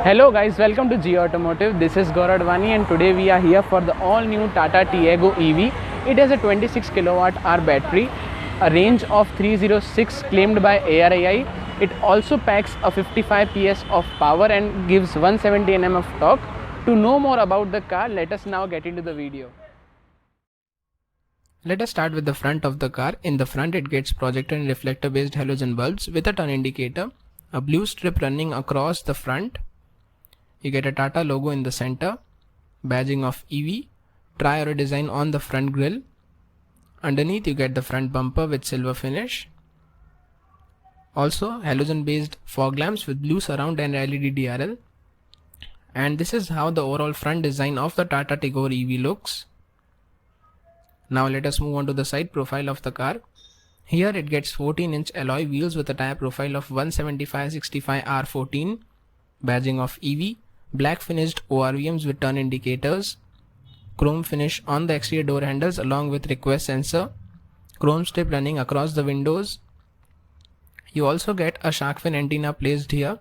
Hello guys, welcome to G Automotive. This is Gaurav Advani and today we are here for the all new Tata Tiago EV. It has a 26 kilowatt hour battery, a range of 306 claimed by ARAI. It also packs a 55 PS of power and gives 170 Nm of torque. To know more about the car, let us now get into the video. Let us start with the front of the car. In the front it gets projector and reflector based halogen bulbs with a turn indicator, a blue strip running across the front. You get a Tata logo in the center, badging of EV, tri-arrow design on the front grille. Underneath you get the front bumper with silver finish. Also halogen based fog lamps with blue surround and LED DRL. And this is how the overall front design of the Tata Tigor EV looks. Now let us move on to the side profile of the car. Here it gets 14-inch alloy wheels with a tire profile of 175/65 R14, badging of EV, black finished ORVMs with turn indicators, chrome finish on the exterior door handles along with request sensor, chrome strip running across the windows. You also get a shark fin antenna placed here.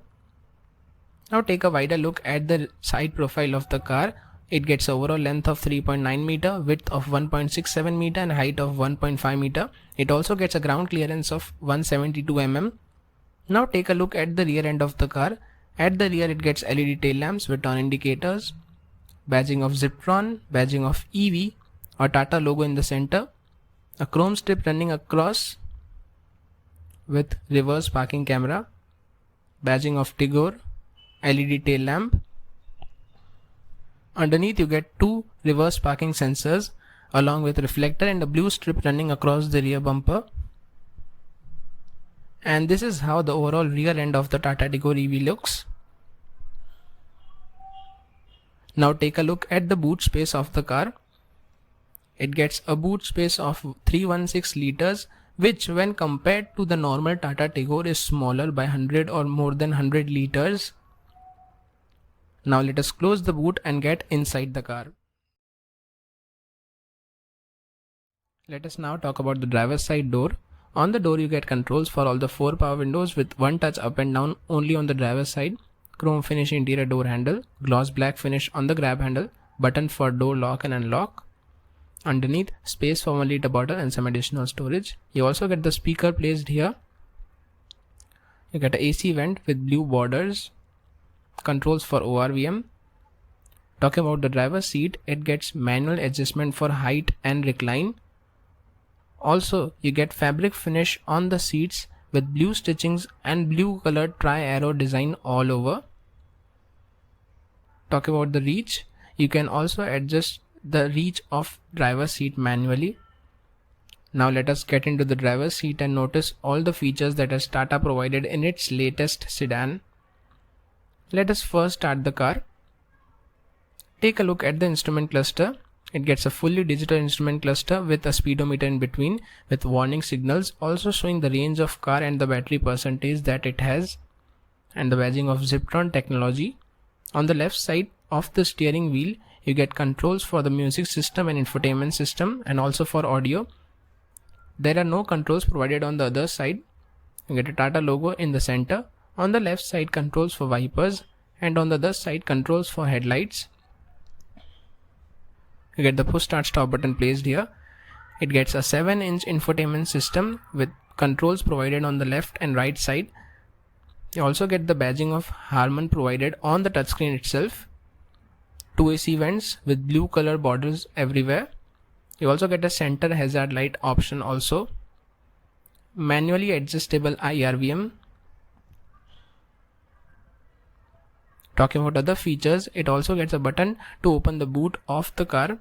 Now take a wider look at the side profile of the car. It gets overall length of 3.9 meter, width of 1.67 meter and height of 1.5 meter. It also gets a ground clearance of 172 mm. Now take a look at the rear end of the car. At the rear it gets LED tail lamps with turn indicators, badging of Ziptron, badging of EV, a Tata logo in the center, a chrome strip running across with reverse parking camera, badging of Tigor, LED tail lamp. Underneath you get two reverse parking sensors along with reflector and a blue strip running across the rear bumper. And this is how the overall rear end of the Tata Tigor EV looks. Now take a look at the boot space of the car. It gets a boot space of 316 liters, which when compared to the normal Tata Tigor is smaller by 100 or more than 100 liters. Now let us close the boot and get inside the car. Let us now talk about the driver's side door. On the door you get controls for all the 4 power windows with one touch up and down only on the driver's side, chrome finish interior door handle, gloss black finish on the grab handle, button for door lock and unlock. Underneath space for 1 liter bottle and some additional storage. You also get the speaker placed here. You get a AC vent with blue borders, controls for ORVM. Talking about the driver's seat, it gets manual adjustment for height and recline. Also you get fabric finish on the seats with blue stitchings and blue colored tri-arrow design all over. Talk about the reach, you can also adjust the reach of driver's seat manually. Now let us get into the driver's seat and notice all the features that has Tata provided in its latest sedan. Let us first start the car. Take a look at the instrument cluster. It gets a fully digital instrument cluster with a speedometer in between with warning signals, also showing the range of car and the battery percentage that it has, and the badging of Ziptron technology. On the left side of the steering wheel you get controls for the music system and infotainment system and also for audio. There are no controls provided on the other side. You get a Tata logo in the center. On the left side controls for wipers and on the other side controls for headlights. You get the push start stop button placed here. It gets a 7-inch infotainment system with controls provided on the left and right side. You also get the badging of Harman provided on the touchscreen itself. 2 AC vents with blue color borders everywhere. You also get a center hazard light option also. Manually adjustable IRVM. Talking about other features, it also gets a button to open the boot of the car.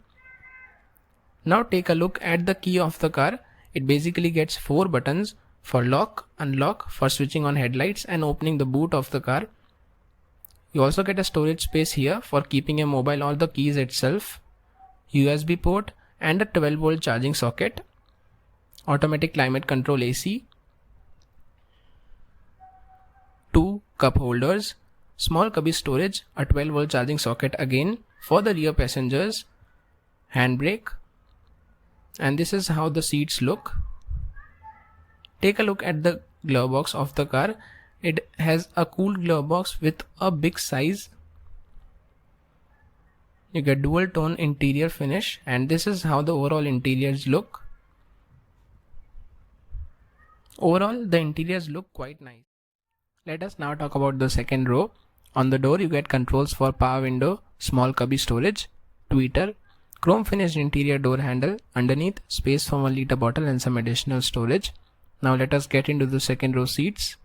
Now take a look at the key of the car. It basically gets 4 buttons for lock, unlock, for switching on headlights and opening the boot of the car. You also get a storage space here for keeping a mobile or the keys itself, USB port and a 12-volt charging socket, automatic climate control AC, 2 cup holders, small cubby storage, a 12-volt charging socket again for the rear passengers, handbrake, and this is how the seats look. Take a look at the glove box of the car. It has a cooled glove box with a big size. You get dual tone interior finish, and this is how the overall interiors look. Overall, the interiors look quite nice. Let us now talk about the second row. On the door, you get controls for power window, small cubby storage, tweeter, chrome finished interior door handle, underneath space for 1 liter bottle and some additional storage. Now let us get into the second row seats.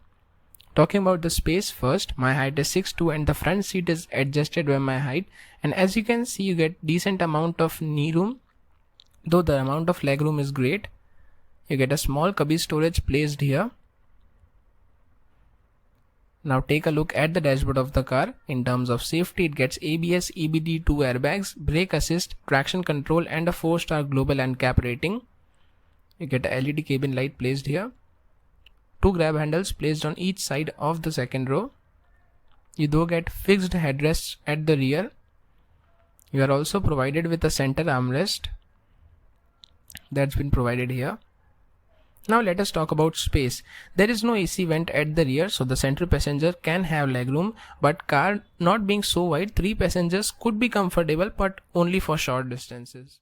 Talking about the space first, my height is 6'2" and the front seat is adjusted by my height, and as you can see, you get decent amount of knee room, though the amount of leg room is great. You get a small cubby storage placed here. Now take a look at the dashboard of the car. In terms of safety, it gets ABS, EBD, 2 airbags, brake assist, traction control and a 4-star global NCAP rating. You get a LED cabin light placed here. 2 grab handles placed on each side of the second row. You do get fixed headrests at the rear. You are also provided with a center armrest that's been provided here. Now let us talk about space. There is no AC vent at the rear, so the central passenger can have legroom, but car not being so wide, 3 passengers could be comfortable, but only for short distances.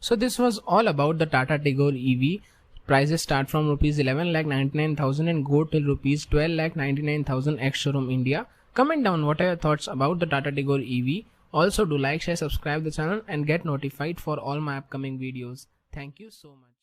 So this was all about the Tata Tigor EV. Prices start from Rs 11,99,000 and go till Rs 12,99,000 ex-showroom India. Comment down what are your thoughts about the Tata Tigor EV. Also do like, share, subscribe the channel and get notified for all my upcoming videos. Thank you so much.